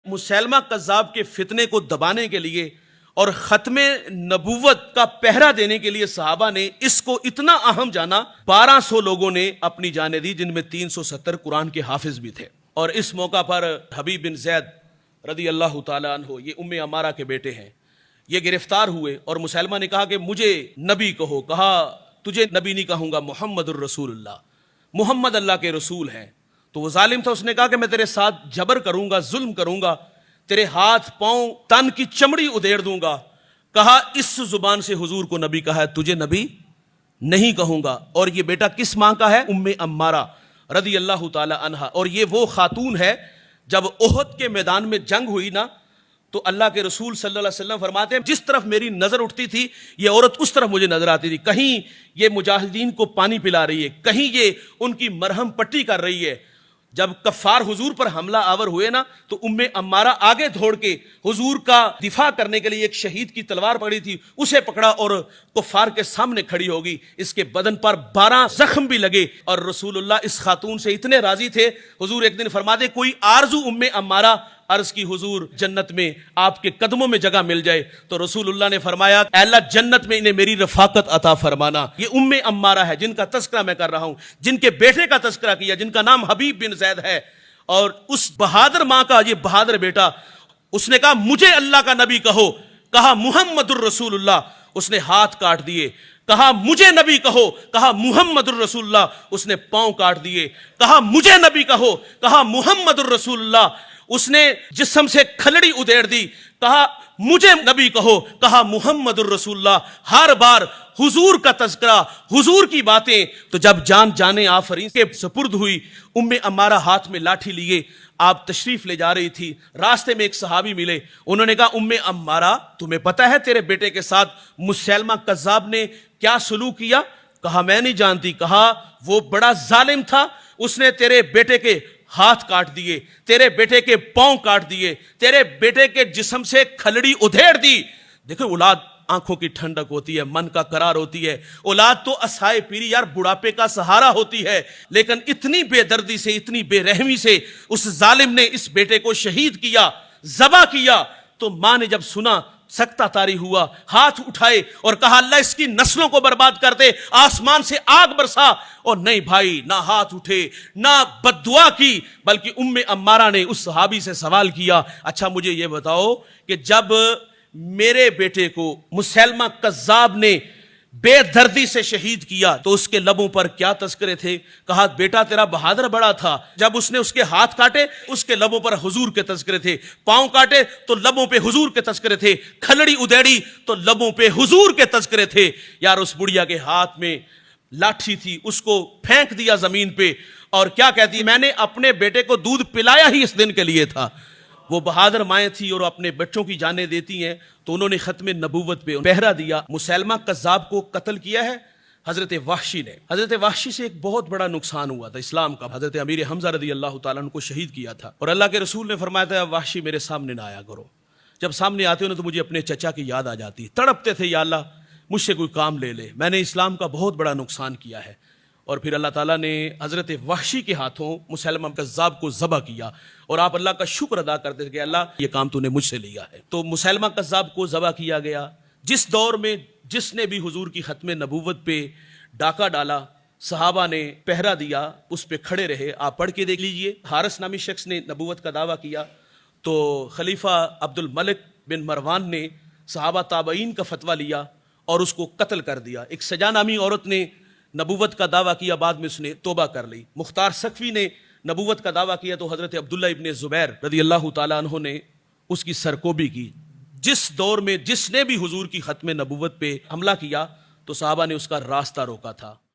مسیلمہ کذاب کے فتنے کو دبانے کے لیے اور ختم نبوت کا پہرا دینے کے لیے صحابہ نے اس کو اتنا اہم جانا، 1200 لوگوں نے اپنی جانیں دی، جن میں 370 قرآن کے حافظ بھی تھے۔ اور اس موقع پر حبیب بن زید رضی اللہ تعالیٰ عنہ، یہ ام عمارہ کے بیٹے ہیں، یہ گرفتار ہوئے اور مسیلمہ نے کہا کہ مجھے نبی کہو۔ کہا تجھے نبی نہیں کہوں گا، محمد الرسول اللہ، محمد اللہ کے رسول ہیں۔ تو وہ ظالم تھا، اس نے کہا کہ میں تیرے ساتھ جبر کروں گا، ظلم کروں گا، تیرے ہاتھ پاؤں تن کی چمڑی ادھیڑ دوں گا۔ کہا اس زبان سے حضور کو نبی کہا ہے، تجھے نبی نہیں کہوں گا۔ اور یہ بیٹا کس ماں کا ہے؟ ام عمارہ رضی اللہ تعالی عنہا۔ اور یہ وہ خاتون ہے، جب احد کے میدان میں جنگ ہوئی نا، تو اللہ کے رسول صلی اللہ علیہ وسلم فرماتے ہیں جس طرف میری نظر اٹھتی تھی یہ عورت اس طرف مجھے نظر آتی تھی، کہیں یہ مجاہدین کو پانی پلا رہی ہے، کہیں یہ ان کی مرہم پٹی کر رہی ہے۔ جب کفار حضور پر حملہ آور ہوئے نا، تو ام عمارہ آگے دوڑ کے حضور کا دفاع کرنے کے لیے ایک شہید کی تلوار پڑی تھی، اسے پکڑا اور کفار کے سامنے کھڑی ہوگی۔ اس کے بدن پر 12 زخم بھی لگے، اور رسول اللہ اس خاتون سے اتنے راضی تھے، حضور ایک دن فرماتے کوئی آرزو ام عمارہ، عرض کی حضور جنت میں آپ کے قدموں میں جگہ مل جائے، تو رسول اللہ نے فرمایا اے اللہ جنت میں انہیں میری رفاقت عطا فرمانا۔ یہ ام عمارہ ہے جن کا تذکرہ میں کر رہا ہوں، جن کے بیٹے کا تذکرہ کیا، جن کا نام حبیب بن زید ہے۔ اور اس بہادر ماں کا یہ بہادر بیٹا، اس نے کہا مجھے اللہ کا نبی کہو، کہا محمد الرسول اللہ، اس نے ہاتھ کاٹ دیے۔ کہا مجھے نبی کہو، کہا محمد الرسول اللہ، اس نے پاؤں کاٹ دیے۔ کہا مجھے نبی کہو، کہا محمد الرسول اللہ، اس نے جسم سے کھلڑی ادھیڑ دی۔ کہا مجھے نبی کہو، کہا محمد الرسول اللہ۔ ہر بار حضور کا تذکرہ، حضور کی باتیں۔ تو جب جان آفرین کے سپرد ہوئی، ام عمارہ ہاتھ میں لاٹھی لیے آپ تشریف لے جا رہی تھی، راستے میں ایک صحابی ملے، انہوں نے کہا ام عمارہ تمہیں پتہ ہے تیرے بیٹے کے ساتھ مسیلمہ کذاب نے کیا سلوک کیا؟ کہا میں نہیں جانتی۔ کہا وہ بڑا ظالم تھا، اس نے تیرے بیٹے کے ہاتھ کاٹ دیے، تیرے بیٹے کے پاؤں کاٹ دیے، تیرے بیٹے کے جسم سے کھلڑی ادھیڑ دی۔ دیکھو اولاد آنکھوں کی ٹھنڈک ہوتی ہے، من کا قرار ہوتی ہے، اولاد تو اسائے پیری یار بڑھاپے کا سہارا ہوتی ہے، لیکن اتنی بے دردی سے، اتنی بے رحمی سے اس ظالم نے اس بیٹے کو شہید کیا، ذبح کیا۔ تو ماں نے جب سنا سکتہ طاری ہوا، ہاتھ اٹھائے اور کہا اللہ اس کی نسلوں کو برباد کر دے، آسمان سے آگ برسا۔ اور نہیں بھائی، نہ ہاتھ اٹھے، نہ بد دعا کی، بلکہ ام عمارہ نے اس صحابی سے سوال کیا اچھا مجھے یہ بتاؤ کہ جب میرے بیٹے کو مسیلمہ کذاب نے بے دردی سے شہید کیا تو اس کے لبوں پر کیا تذکرے تھے؟ کہا بیٹا تیرا بہادر بڑا تھا، جب اس نے اس کے ہاتھ کاٹے اس کے لبوں پر حضور کے تذکرے تھے، پاؤں کاٹے تو لبوں پہ حضور کے تذکرے تھے، کھلڑی ادھیڑی تو لبوں پہ حضور کے تذکرے تھے۔ یار اس بڑھیا کے ہاتھ میں لاٹھی تھی، اس کو پھینک دیا زمین پہ، اور کیا کہتی میں نے اپنے بیٹے کو دودھ پلایا ہی اس دن کے لیے تھا۔ وہ بہادر مائیں تھی اور اپنے بچوں کی جانیں دیتی ہیں، تو انہوں نے ختم نبوت پہ پہرا دیا۔ مسیلمہ کذاب کو قتل کیا ہے حضرت وحشی نے۔ حضرت وحشی سے ایک بہت بڑا نقصان ہوا تھا اسلام کا، حضرت امیر حمزہ رضی اللہ تعالیٰ عنہ کو شہید کیا تھا، اور اللہ کے رسول نے فرمایا تھا وحشی میرے سامنے نہ آیا کرو۔ جب سامنے آتے ہو تو مجھے اپنے چچا کی یاد آ جاتی، تڑپتے تھے یا اللہ مجھ سے کوئی کام لے لے، میں نے اسلام کا بہت بڑا نقصان کیا ہے۔ اور پھر اللہ تعالیٰ نے حضرت وحشی کے ہاتھوں مسیلمہ کذاب کو ذبح کیا، اور آپ اللہ کا شکر ادا کرتے تھے کہ اللہ یہ کام تو نے مجھ سے لیا ہے۔ تو مسیلمہ کذاب کو ذبح کیا گیا۔ جس دور میں جس نے بھی حضور کی ختم نبوت پہ ڈاکہ ڈالا، صحابہ نے پہرا دیا، اس پہ کھڑے رہے۔ آپ پڑھ کے دیکھ لیجئے، حارث نامی شخص نے نبوت کا دعویٰ کیا تو خلیفہ عبد الملک بن مروان نے صحابہ تابعین کا فتویٰ لیا اور اس کو قتل کر دیا۔ ایک سجا نامی عورت نے نبوت کا دعویٰ کیا، بعد میں اس نے توبہ کر لی۔ مختار سقفی نے نبوت کا دعویٰ کیا تو حضرت عبداللہ ابن زبیر رضی اللہ تعالیٰ عنہ نے اس کی سرکوبی کی۔ جس دور میں جس نے بھی حضور کی ختم نبوت پہ حملہ کیا تو صحابہ نے اس کا راستہ روکا تھا۔